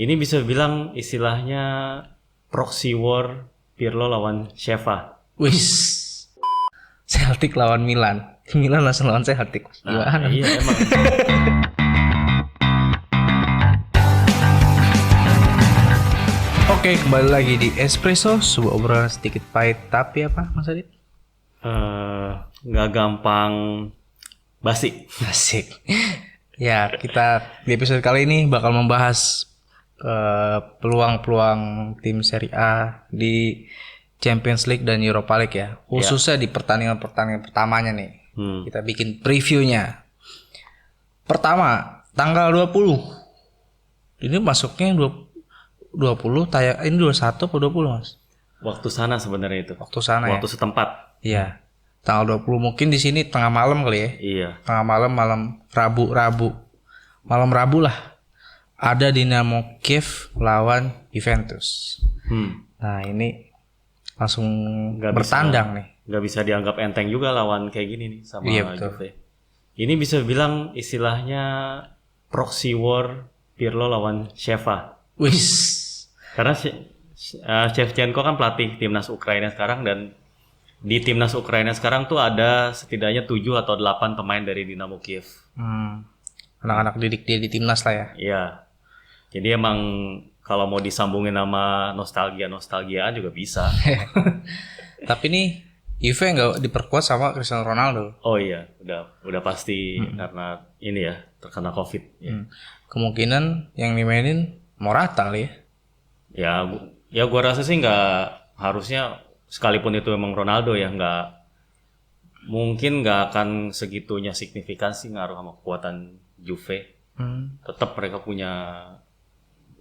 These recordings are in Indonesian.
Ini bisa bilang istilahnya proxy war Pirlo lawan Sheva. Wis. Celtic lawan Milan. Milan langsung lawan Celtic. Nah, Gimana? iya emang. Oke, kembali lagi di Espresso, sebuah obrolan sedikit pahit tapi apa, Mas Adit? Nggak gampang basi. Asik. Ya, kita di episode kali ini bakal membahas peluang-peluang tim Serie A di Champions League dan Europa League ya. Khususnya di pertandingan-pertandingan pertamanya nih. Kita bikin previewnya. Pertama, tanggal 20. Ini masuknya 20 tayang ini 21 atau 20, Mas? Waktu sana sebenarnya itu. Waktu sana Waktu setempat. Iya. Tanggal 20 mungkin di sini tengah malam kali ya. Iya. Tengah malam Rabu. Malam Rabu lah. Ada Dinamo Kiev lawan Juventus. Nah, ini langsung bertandang nih. Nggak bisa dianggap enteng juga lawan kayak gini nih sama betul. Juve. Ini bisa bilang istilahnya proxy war Pirlo lawan Sheva. Wis. Karena Shevchenko kan pelatih timnas Ukraina sekarang, dan di timnas Ukraina sekarang tuh ada setidaknya 7 atau 8 pemain dari Dinamo Kiev. Anak-anak didik dia di timnas lah ya. Iya. Jadi emang kalau mau disambungin sama nostalgiaan juga bisa. Tapi nih Juve nggak diperkuat sama Cristiano Ronaldo. Oh iya, udah pasti karena ini ya terkena COVID. Ya. Kemungkinan yang dimainin Morata kali ya. Ya gua rasa sih nggak harusnya, sekalipun itu memang Ronaldo ya, mungkin nggak akan segitunya signifikan sih ngaruh sama kekuatan Juve. Tetap mereka punya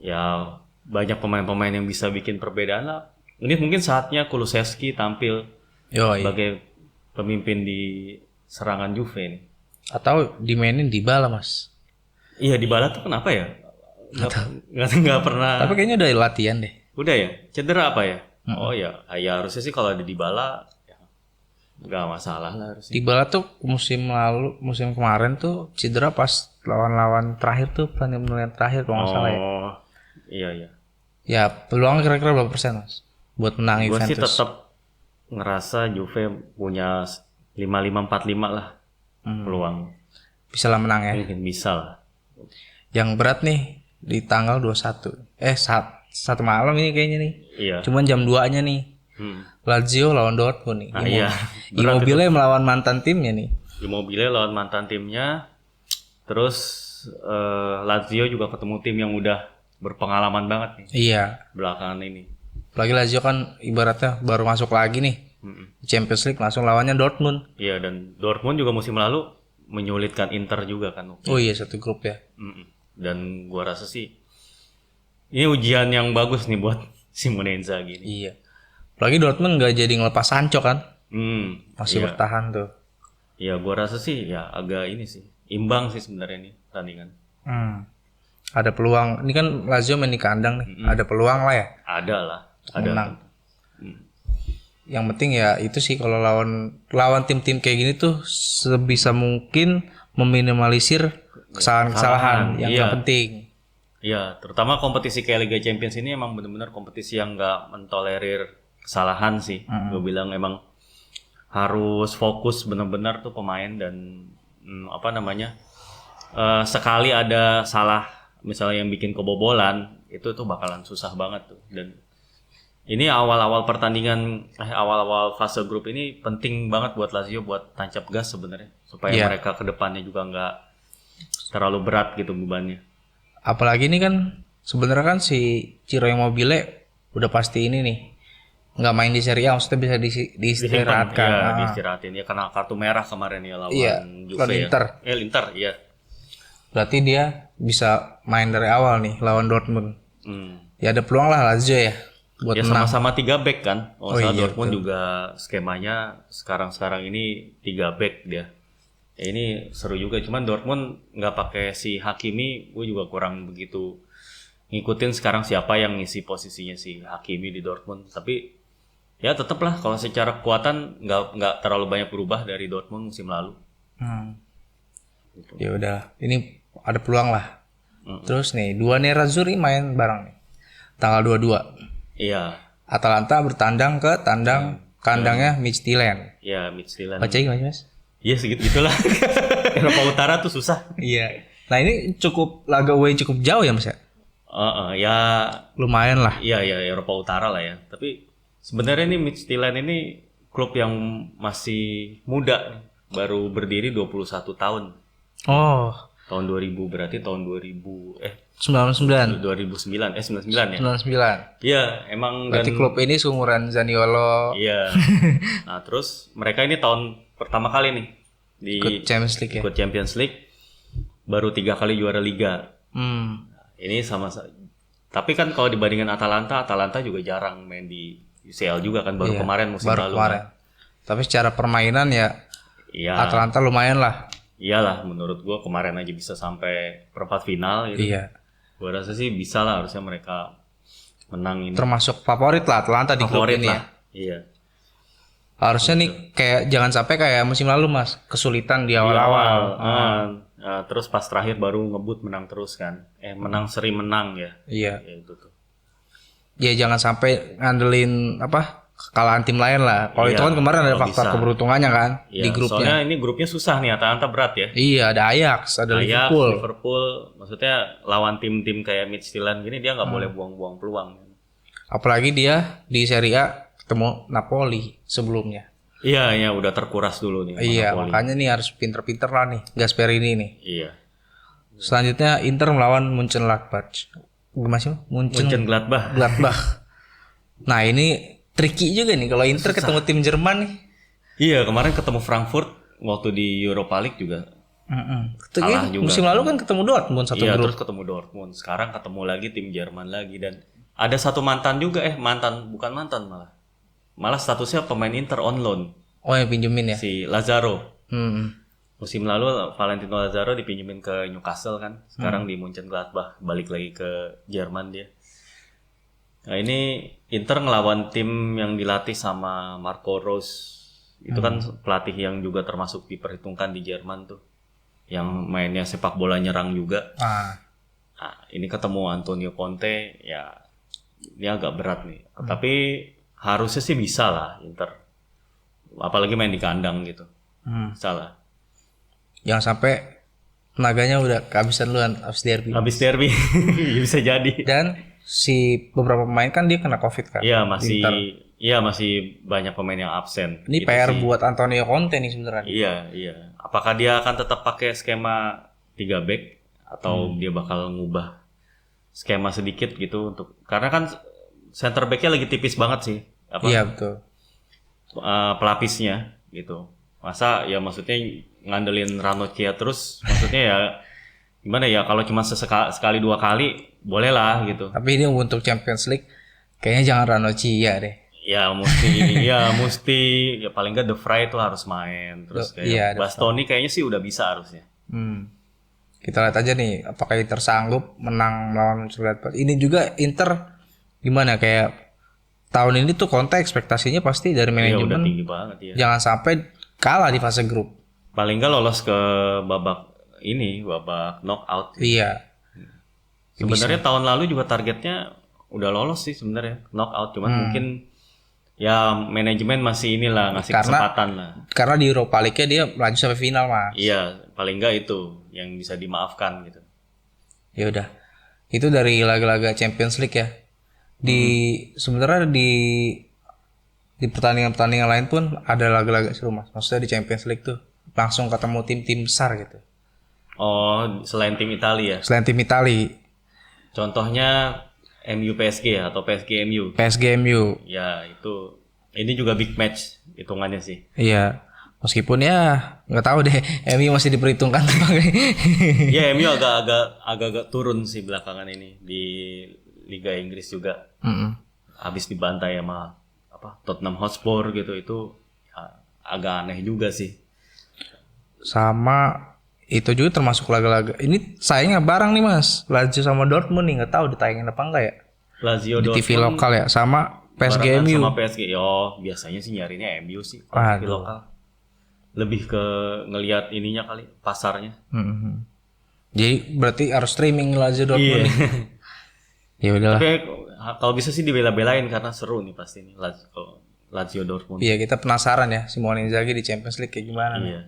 ya banyak pemain-pemain yang bisa bikin perbedaan lah. Ini mungkin saatnya Kulusevski tampil sebagai pemimpin di serangan Juve nih. Atau dimainin Dybala, Mas. Iya, Dybala tuh kenapa ya? Nggak pernah. Tapi kayaknya udah latihan deh. Udah ya? Cedera apa ya? Oh ya, harusnya sih kalau ada Dybala ya nggak masalah lah harusnya. Dybala tuh musim kemarin tuh cedera pas lawan terakhir tuh, pertandingan terakhir kalau nggak salah ya. Oh, iya. Ya, peluang kira-kira berapa persen, Mas? Buat menang Juventus. Gue sih tetap ngerasa Juve punya 55-45 lah peluang. Bisa lah menang ya. Mungkin bisa lah. Yang berat nih di tanggal 21. Satu malam ini kayaknya nih. Iya. Cuman jam 2-nya nih. Lazio lawan Dortmund nih. Iya. Immobile melawan mantan timnya nih. Immobile lawan mantan timnya. Terus Lazio juga ketemu tim yang udah berpengalaman banget nih. Iya. Belakangan ini. Apalagi Lazio kan ibaratnya baru masuk lagi nih. Champions League langsung lawannya Dortmund. Iya, dan Dortmund juga musim lalu menyulitkan Inter juga kan. Oh iya, satu grup ya. Dan gua rasa sih ini ujian yang bagus nih buat Simone Inzaghi nih. Iya. Apalagi Dortmund nggak jadi ngelepas Sancho kan. Masih iya. bertahan tuh. Iya, gua rasa sih ya agak ini sih. Imbang sih sebenarnya nih pertandingan. Ada peluang. Ini kan Lazio main di kandang nih. Ada peluang lah ya. Ada lah. Ada. Menang. Yang penting ya itu sih, kalau lawan tim-tim kayak gini tuh sebisa mungkin meminimalisir kesalahan-kesalahan yang nggak penting. Iya, terutama kompetisi kayak Liga Champions ini emang benar-benar kompetisi yang nggak mentolerir kesalahan sih. Gue bilang emang harus fokus benar-benar tuh pemain, dan sekali ada salah misalnya yang bikin kebobolan, itu tuh bakalan susah banget tuh. Dan ini awal-awal pertandingan, awal-awal fase grup ini penting banget buat Lazio buat tancap gas sebenarnya, supaya mereka ke depannya juga nggak terlalu berat gitu bebannya. Apalagi ini kan sebenarnya kan si Ciro Immobile udah pasti ini nih nggak main di Serie A, maksudnya bisa diistirahatkan. Iya, diistirahatin ya, karena kartu merah kemarin ya lawan Juve Inter. Inter, iya. Berarti dia bisa main dari awal nih lawan Dortmund. Ya ada peluang lah Lazio ya buat ya menang. Sama-sama 3 back kan. Dortmund betul. juga skemanya sekarang ini 3 back dia. Ya ini seru juga, cuman Dortmund nggak pakai si Hakimi, gue juga kurang begitu ngikutin sekarang siapa yang ngisi posisinya si Hakimi di Dortmund. Tapi ya tetap lah, kalau secara kekuatan nggak terlalu banyak berubah dari Dortmund musim lalu. Ya udah, ini ada peluang lah. Terus nih dua Nerazzurri main bareng nih tanggal 22. Iya. Atalanta bertandang ke kandangnya Midtjylland. Iya, Midtjylland. Baca gimana Mas? Iya segitulah. Eropa Utara tuh susah. Iya. Nah ini laga away cukup jauh ya Mas ya? Ya lumayan lah. Iya Eropa Utara lah ya. Tapi sebenarnya ini Midtjylland ini klub yang masih muda, baru berdiri 21 tahun. Oh. Tahun 2000 berarti tahun 2000 99 99 99 ya. 99. Iya, emang berarti klub ini seumuran Zaniolo. Iya. Nah, terus mereka ini tahun pertama kali nih di ikut Champions League ya. Ikut Champions League. Baru 3 kali juara liga. Ini tapi kan kalau dibandingkan Atalanta juga jarang main di UCL juga kan, baru kemarin musim lalu. Kan. Tapi secara permainan ya Atalanta lumayan lah. Iyalah, menurut gua kemarin aja bisa sampai perempat final gitu. Iya. Gua rasa sih bisa lah, harusnya mereka menang ini. Termasuk favorit lah Atalanta di grup ini ya. Iya. Harusnya nih kayak jangan sampai kayak musim lalu Mas, kesulitan di awal-awal. Terus pas terakhir baru ngebut menang terus kan. Menang seri menang ya. Iya. Ya itu tuh. Ya jangan sampai ngandelin kekalahan tim lain lah. Kalau itu kan kemarin ada faktor keberuntungannya kan di grupnya. Soalnya ini grupnya susah nih, Atalanta berat ya. Iya, ada Ajax, ada Liverpool. Maksudnya lawan tim-tim kayak Midtjylland gini dia nggak boleh buang-buang peluang. Apalagi dia di Serie A ketemu Napoli sebelumnya. Iya, udah terkuras dulu nih. Iya, Napoli. Makanya nih harus pinter-pinter lah nih Gasperini nih. Iya. Selanjutnya Inter melawan Mönchengladbach. Gimana sih? Mönchengladbach. Nah ini tricky juga nih kalau Inter ketemu tim Jerman nih. Iya, kemarin ketemu Frankfurt waktu di Europa League juga. Kalah juga. Musim lalu kan ketemu Dortmund satu grup. Iya, terus ketemu Dortmund. Sekarang ketemu lagi tim Jerman lagi, dan ada satu mantan juga bukan mantan malah statusnya pemain Inter on loan. Oh, yang pinjemin ya? Si Lazaro. Musim lalu Valentino Lazaro dipinjemin ke Newcastle kan. Sekarang di Mönchengladbach, balik lagi ke Jerman dia. Nah ini Inter ngelawan tim yang dilatih sama Marco Rose. Itu kan pelatih yang juga termasuk diperhitungkan di Jerman tuh. Yang mainnya sepak bola nyerang juga. Nah, ini ketemu Antonio Conte, ya ini agak berat nih. Tapi harusnya sih bisa lah Inter. Apalagi main di kandang gitu. Salah. Jangan sampai tenaganya udah kehabisan duluan habis derby. Bisa jadi. Dan si beberapa pemain kan dia kena COVID kan. Iya, masih banyak pemain yang absen. Ini gitu PR sih buat Antonio Conte nih sebenarnya. Iya. Apakah dia akan tetap pakai skema 3 back atau dia bakal ngubah skema sedikit gitu karena kan center back-nya lagi tipis banget sih. Iya, betul. Pelapisnya gitu. Masa ya maksudnya ngandelin Ranocchia terus, maksudnya ya gimana ya, kalau cuma sekali 2 kali boleh lah gitu. Tapi ini untuk Champions League kayaknya jangan Ranocchia deh. Ya mesti ya paling nggak De Vrij itu harus main terus kayak Bastoni kayaknya sih udah bisa harusnya. Kita lihat aja nih apakah Inter sanggup menang melawan Mönchengladbach. Ini juga Inter gimana, kayak tahun ini tuh Conte ekspektasinya pasti dari manajemen udah tinggi banget ya. Jangan sampai kalah di fase grup. Paling nggak lolos ke babak knockout. Iya. Sebenarnya tahun lalu juga targetnya udah lolos sih sebenarnya knockout, cuman mungkin ya manajemen masih ngasih kesempatan lah. Karena di Europa League-nya dia melaju sampai final, Mas. Iya, paling nggak itu yang bisa dimaafkan gitu. Ya udah. Itu dari laga-laga Champions League ya. Sebenarnya di pertandingan-pertandingan lain pun ada laga-laga seru, Mas. Maksudnya di Champions League tuh langsung ketemu tim-tim besar gitu. Oh, selain tim Italia ya? Selain tim Italia. Contohnya MU PSG ya, atau PSG MU. PSG MU. Ya, ini juga big match hitungannya sih. Iya. Meskipun ya nggak tahu deh, MU masih diperhitungkan sebagai. Ya, MU agak turun sih belakangan ini di Liga Inggris juga. Habis dibantai sama Tottenham Hotspur gitu, itu ya, agak aneh juga sih. Sama itu juga termasuk laga-laga. Ini sayangnya bareng nih, Mas. Lazio sama Dortmund nih, nggak tahu ditayangin apa enggak ya. Lazio di TV lokal ya, sama PSG MU. Sama PSG. Biasanya sih nyarinya MU sih TV lokal. Lebih ke ngelihat ininya kali, pasarnya. Jadi berarti harus streaming Lazio Dortmund nih. Ya udahlah. Tapi kalau bisa sih dibela-belain karena seru nih pasti nih Lazio Dortmund. Iya, kita penasaran ya Simone Inzaghi di Champions League kayak gimana nih. Iya.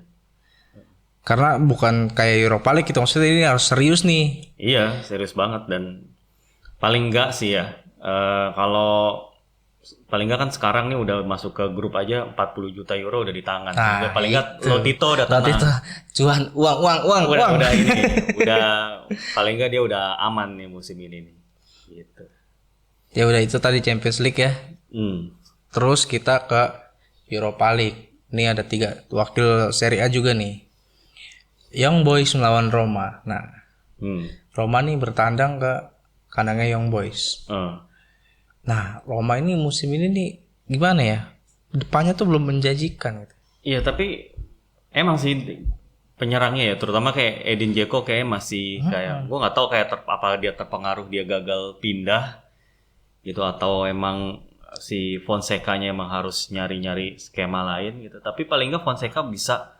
Karena bukan kayak Europa League gitu, maksudnya ini harus serius nih. Iya, serius banget dan paling enggak sih ya. Kalau paling enggak kan sekarang nih udah masuk ke grup aja 40 juta euro udah di tangan. Nah, Paling enggak Lotito udah tenang. Lotito cuan uang. Udah ini udah paling enggak dia udah aman nih musim ini nih. Gitu. Ya udah itu tadi Champions League ya. Terus kita ke Europa League. Ini ada 3 wakil Serie A juga nih. Young Boys melawan Roma. Nah, Roma nih bertandang ke kandangnya Young Boys. Nah, Roma ini musim ini nih gimana ya? Depannya tuh belum menjanjikan gitu. Iya, tapi emang sih penyerangnya ya, terutama kayak Edin Dzeko kayak masih kayak gue nggak tahu kayak apa dia terpengaruh dia gagal pindah gitu atau emang si Fonseca-nya emang harus nyari-nyari skema lain gitu. Tapi paling nggak Fonseca bisa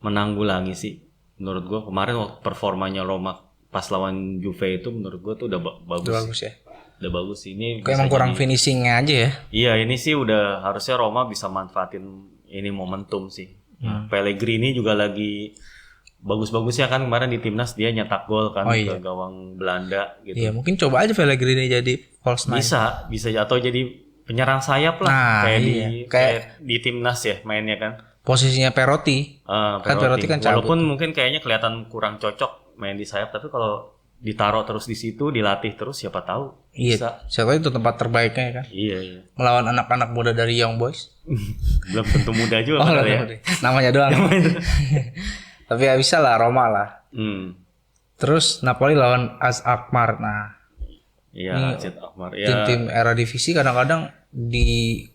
menanggulangi sih. Menurut gue kemarin waktu performanya Roma pas lawan Juve itu menurut gue tuh udah bagus. Udah bagus ya. Udah bagus ini. Emang kurang finishingnya aja ya. Iya ini sih udah harusnya Roma bisa manfaatin ini momentum sih. Pellegrini juga lagi bagus-bagus ya kan kemarin di timnas dia nyetak gol kan ke gawang Belanda gitu. Iya mungkin coba aja Pellegrini jadi false nine. Bisa atau jadi penyerang sayap lah kayak di timnas ya mainnya kan. Posisinya Perotti. Perotti kan cabut. Walaupun mungkin kayaknya kelihatan kurang cocok main di sayap tapi kalau ditaruh terus di situ dilatih terus siapa tahu bisa. Siapa itu tempat terbaiknya kan. Iya. Melawan anak-anak muda dari Young Boys. Belum tentu muda juga ya. Namanya doang. Tapi ya bisa lah Roma lah. Terus Napoli lawan AZ Alkmaar. Nah, iya AZ Alkmaar. Tim-tim Eredivisie kadang-kadang di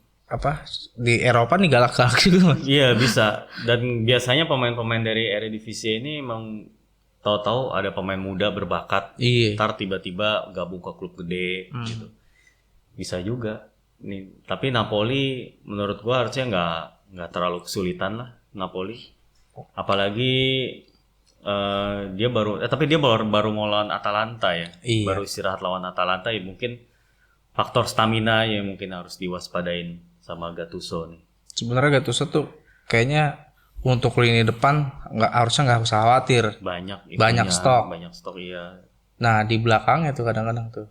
Eropa nih galak-galak juga. Iya bisa. Dan biasanya pemain-pemain dari Eredivisie ini emang tahu-tahu ada pemain muda berbakat. Ntar tiba-tiba gabung ke klub gede gitu. Bisa juga. Nih, tapi Napoli menurut gua harusnya nggak terlalu kesulitan lah Napoli. Apalagi dia baru ngelawan Atalanta ya. Baru istirahat lawan Atalanta ya mungkin faktor stamina ya mungkin harus diwaspadain sama Gattuso nih. Sebenarnya Gattuso tuh kayaknya untuk lini depan harusnya nggak usah khawatir. Banyak stok iya. Nah di belakangnya tuh kadang-kadang tuh.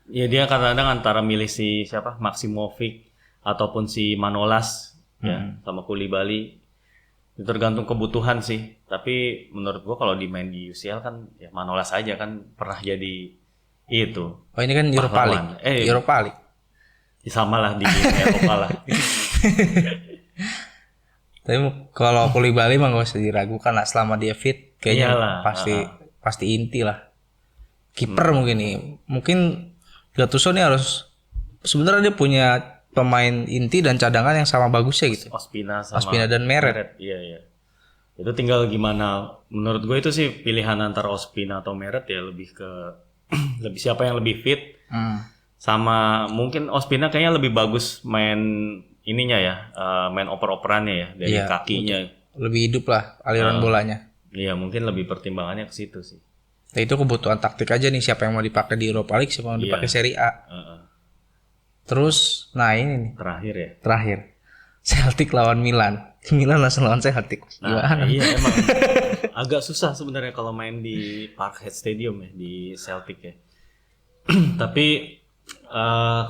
Ya dia kadang-kadang antara milih si siapa Maximovic ataupun si Manolas ya sama Koulibaly. Itu tergantung kebutuhan sih. Tapi menurut gua kalau dimain di UCL kan ya Manolas aja kan pernah jadi itu. Oh ini kan Europa League. Europa League. Sama lah di Eropa lah. Tapi kalau Koulibaly mah gak usah diragukan lah selama dia fit kayaknya pasti inti lah. Kiper mungkin nih. Mungkin Gattuso nih harus sebenarnya dia punya pemain inti dan cadangan yang sama bagusnya gitu. Ospina dan Meret. Iya. Itu tinggal gimana. Menurut gue itu sih pilihan antara Ospina atau Meret ya lebih ke siapa yang lebih fit. Sama mungkin Ospina kayaknya lebih bagus main ininya ya, main oper-operannya ya dari kakinya. Lebih hidup lah aliran bolanya. Iya, mungkin lebih pertimbangannya ke situ sih. Nah, itu kebutuhan taktik aja nih siapa yang mau dipakai di Europa League, siapa yang mau dipakai Serie A. Terus, nah ini nih. Terakhir. Celtic lawan Milan. Milan langsung lawan Celtic. Nah, iya emang agak susah sebenarnya kalau main di Parkhead Stadium ya di Celtic ya. Tapi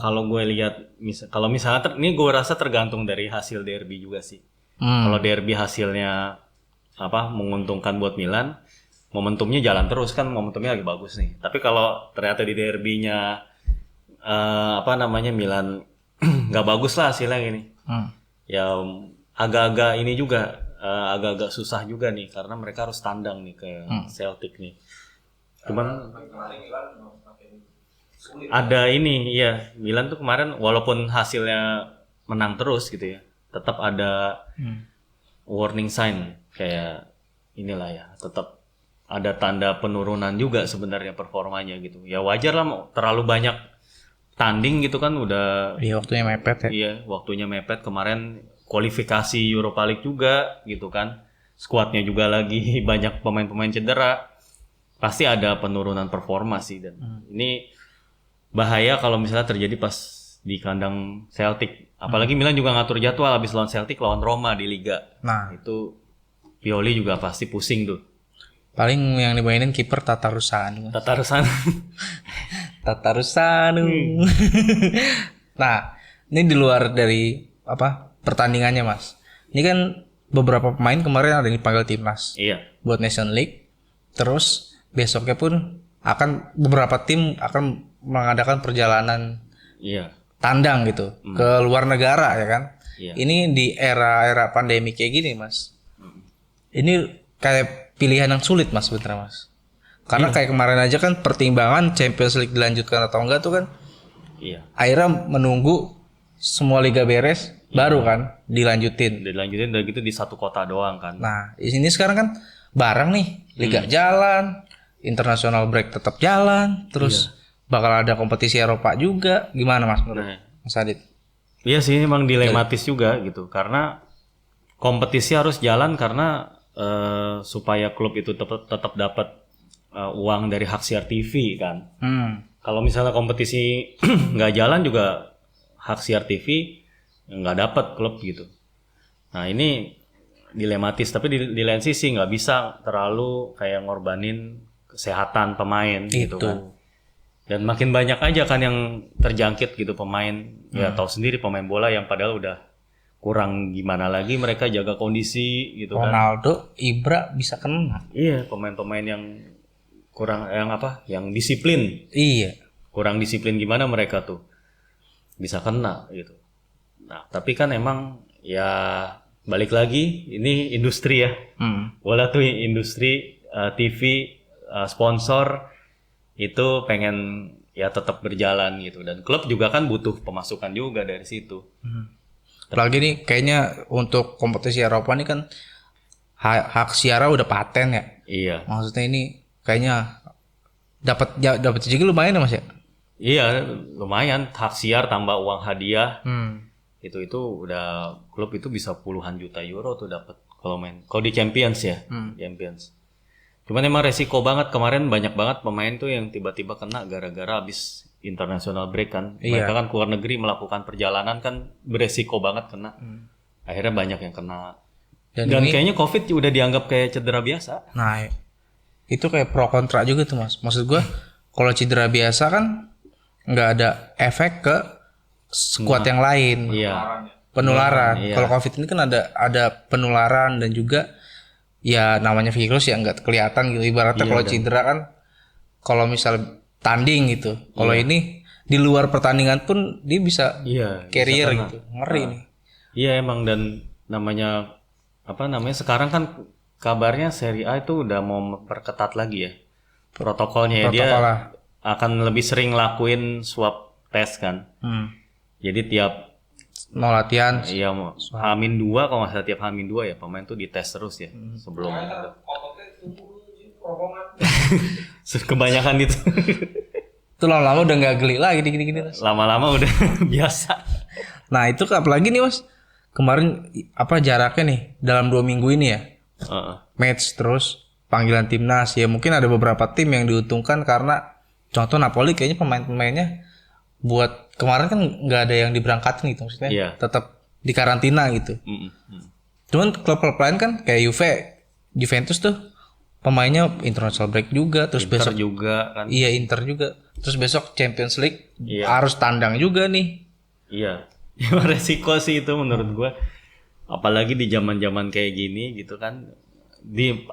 kalau gue lihat kalau misalnya ini gue rasa tergantung dari hasil derby juga sih. Kalau derby hasilnya menguntungkan buat Milan, momentumnya jalan terus kan, momentumnya lagi bagus nih. Tapi kalau ternyata di derbynya Milan nggak bagus lah hasilnya gini. Ya agak-agak ini juga agak-agak susah juga nih karena mereka harus tandang nih ke Celtic nih. Cuman ada ini ya Milan tuh kemarin walaupun hasilnya menang terus gitu ya, tetap ada warning sign kayak inilah ya, tetap ada tanda penurunan juga sebenarnya performanya gitu. Ya wajar lah terlalu banyak tanding gitu kan udah. Iya waktunya mepet ya. Iya waktunya mepet kemarin kualifikasi Europa League juga gitu kan. Skuadnya juga lagi banyak pemain-pemain cedera. pasti ada penurunan performa sih, dan ini bahaya kalau misalnya terjadi pas di kandang Celtic. Apalagi Milan juga ngatur jadwal habis lawan Celtic lawan Roma di Liga. Nah, Itu Pioli juga pasti pusing tuh. paling yang dimainin kiper Tatarusanu. Tatarusan. Tatarusanu. Nah, ini di luar dari pertandingannya, Mas. Ini kan beberapa pemain kemarin ada yang dipanggil timnas Iya. buat Nation League. Terus besoknya pun beberapa tim akan mengadakan perjalanan Iya. tandang gitu ke luar negara ya kan. Iya. Ini di era pandemi kayak gini, Mas. Ini kayak pilihan yang sulit, Mas, sebenarnya, Mas. Karena kayak kemarin aja kan pertimbangan Champions League dilanjutkan atau enggak tuh kan Iya. akhirnya menunggu semua liga beres baru kan dilanjutin. Dilanjutin udah gitu di satu kota doang kan. Nah, di sini sekarang kan bareng nih, liga jalan, international break tetap jalan, terus bakal ada kompetisi Eropa juga. Gimana, Mas, menurut Mas Adit? Iya sih, emang dilematis juga gitu, karena kompetisi harus jalan karena supaya klub itu tetap dapat uang dari hak siar TV kan. Kalau misalnya kompetisi nggak jalan juga hak siar TV nggak dapat klub gitu. Nah ini dilematis, tapi di lain sisi nggak bisa terlalu kayak ngorbanin kesehatan pemain gitu kan. Dan makin banyak aja kan yang terjangkit gitu pemain. Ya tahu sendiri pemain bola yang padahal udah kurang gimana lagi mereka jaga kondisi gitu kan. Ronaldo, Ibra bisa kena. Iya, pemain-pemain yang kurang yang disiplin. Iya. Kurang disiplin gimana mereka tuh bisa kena gitu. Nah, tapi kan emang ya balik lagi ini industri ya. Bola tuh industri, TV, sponsor itu pengen ya tetap berjalan gitu, dan klub juga kan butuh pemasukan juga dari situ. Apalagi nih kayaknya untuk kompetisi Eropa ini kan hak siara udah paten ya. Iya. Maksudnya ini kayaknya dapat juga lumayan ya, Mas ya? Iya, lumayan hak siar tambah uang hadiah. Itu udah klub itu bisa puluhan juta euro tuh dapat kalau main. Kalau di Champions ya, Champions. Cuman emang resiko banget, kemarin banyak banget pemain tuh yang tiba-tiba kena gara-gara habis international break kan. Mereka kan keluar negeri melakukan perjalanan kan beresiko banget kena. Akhirnya banyak yang kena. Dan kayaknya COVID udah dianggap kayak cedera biasa. Nah, itu kayak pro kontra juga tuh, Mas. Maksud gua kalau cedera biasa kan nggak ada efek ke skuad yang lain. Iya. Penularan. Kalau COVID ini kan ada penularan dan juga ya namanya virus ya nggak kelihatan gitu. Ibaratnya kalau cedera kan kalau misal tanding gitu. Kalau ini di luar pertandingan pun dia bisa carrier bisa gitu. Ngeri nih. Iya emang, dan namanya sekarang kan kabarnya Serie A itu udah mau memperketat lagi ya protokolnya. Dia akan lebih sering lakuin swab test kan. Jadi tiap mau latihan iya H-2 kalau nggak salah, tiap H-2 ya pemain tuh dites terus ya sebelum kebanyakan itu. Itu lama-lama udah nggak geli lagi gini-gini. Lama-lama udah biasa. Nah itu apalagi nih Mas, kemarin jaraknya nih dalam 2 minggu ini ya, match terus panggilan timnas ya, mungkin ada beberapa tim yang diuntungkan karena contoh Napoli kayaknya pemain-pemainnya buat kemarin kan nggak ada yang diberangkatin gitu, maksudnya tetap di karantina gitu. Cuman klub-klub lain kan kayak Juventus tuh pemainnya international break juga, terus Inter besok juga kan. Iya, Inter juga. Terus besok Champions League harus tandang juga nih. Iya. Resiko sih itu menurut gua. Apalagi di zaman-zaman kayak gini gitu kan.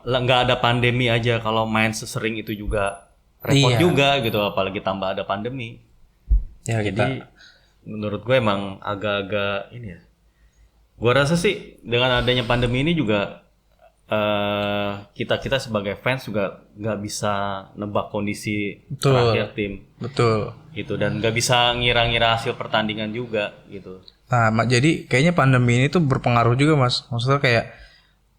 Nggak ada pandemi aja kalau main sesering itu juga repot juga gitu, apalagi tambah ada pandemi. Ya, jadi menurut gue emang agak-agak ini ya. Gua rasa sih dengan adanya pandemi ini juga kita sebagai fans juga nggak bisa nebak kondisi terakhir tim. Betul. Gitu, dan nggak bisa ngira-ngira hasil pertandingan juga gitu. Nah, jadi kayaknya pandemi ini tuh berpengaruh juga Mas. Maksudnya kayak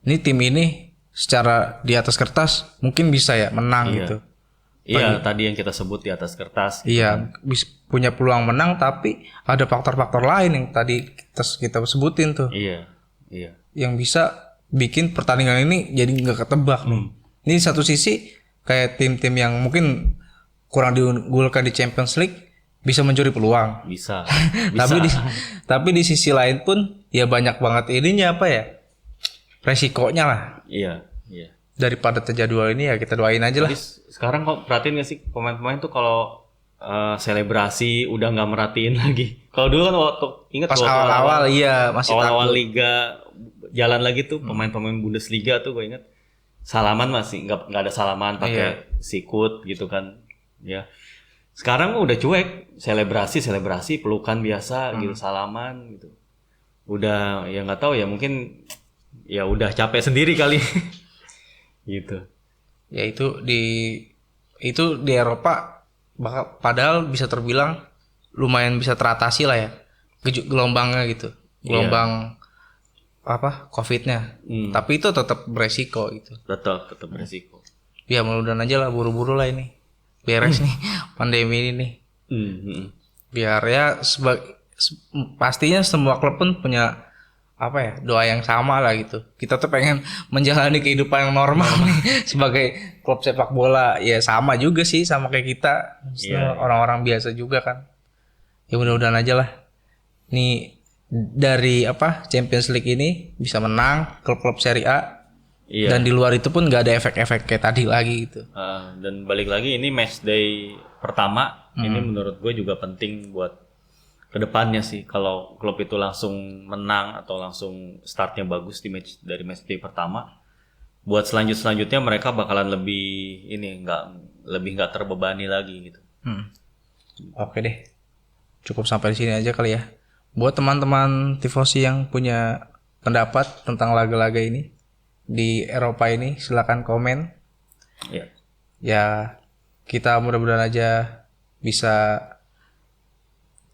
ini tim ini secara di atas kertas mungkin bisa ya menang gitu. Iya, tadi yang kita sebut di atas kertas. Iya, punya peluang menang, tapi ada faktor-faktor lain yang tadi kita sebutin tuh. Iya. Yang bisa bikin pertandingan ini jadi nggak ketebak nih. Ini satu sisi kayak tim-tim yang mungkin kurang diunggulkan di Champions League bisa mencuri peluang. Bisa. Tapi di sisi lain pun ya banyak banget ininya apa ya? Resikonya lah. Iya. Daripada terjadwal ini ya kita doain aja lah. Jadi sekarang kok perhatiin gak sih pemain-pemain tuh kalau selebrasi udah nggak merhatiin lagi. Kalau dulu kan waktu ingat pas awal-awal iya masih awal-awal liga jalan lagi tuh pemain-pemain Bundesliga tuh gue ingat salaman masih nggak ada salaman pakai sikut gitu kan ya. Sekarang udah cuek, selebrasi pelukan biasa gitu, salaman gitu. Udah ya nggak tahu ya mungkin ya udah capek sendiri kali. Gitu. Ya itu di Eropa padahal bisa terbilang lumayan bisa teratasi lah ya. Gelombangnya gitu. Gelombang apa? Covid-nya. Tapi itu tetap beresiko gitu. Tetap beresiko. Ya mudah-mudahan aja lah buru-buru lah ini. Beres nih pandemi ini nih. Biar ya pastinya semua klub pun punya apa ya doa yang sama lah gitu. Kita tuh pengen menjalani kehidupan yang normal nih sebagai klub sepak bola. Ya sama juga sih sama kayak kita. Orang-orang biasa juga kan. Ya mudah-mudahan aja lah. Nih dari apa Champions League ini bisa menang klub-klub Serie A. Iya. Dan di luar itu pun nggak ada efek-efek kayak tadi lagi gitu. Dan balik lagi ini match day pertama ini menurut gue juga penting buat kedepannya sih. Kalau klub itu langsung menang atau langsung startnya bagus dari match day pertama, buat selanjutnya mereka bakalan lebih nggak terbebani lagi gitu. Oke deh, cukup sampai di sini aja kali ya. Buat teman-teman tifosi yang punya pendapat tentang laga-laga ini di Eropa ini silakan komen. Ya kita mudah-mudahan aja bisa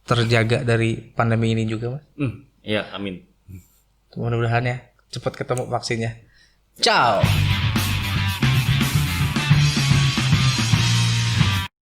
terjaga dari pandemi ini juga, Mas. Iya, amin. Mudah-mudahan ya cepat ketemu vaksinnya. Ciao.